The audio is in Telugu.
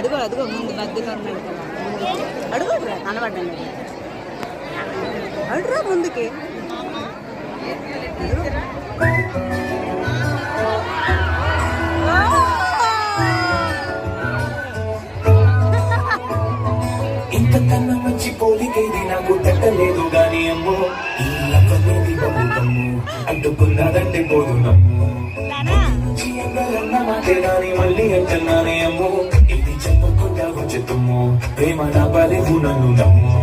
అడుగు అడుగు ముందు మధ్యలో ఉన్నాడు కదా అడుగు కనబడ్డాను అడుగురా ముందుకి ఇంతకన్నా మంచి పోలికేది నాకు తట్టలేదు గాని అమ్మో ఈ లవ్వనేది బొమ్మకమ్ము అడ్డుకున్నదంటే పోదు నమ్ము అన్న మాటే గాని మళ్ళీ అంటున్నానే అమ్మో ఇది చెప్పకుండా వచ్చేతుమ్ము ప్రేమ నా బలేవు నన్ను నమ్ము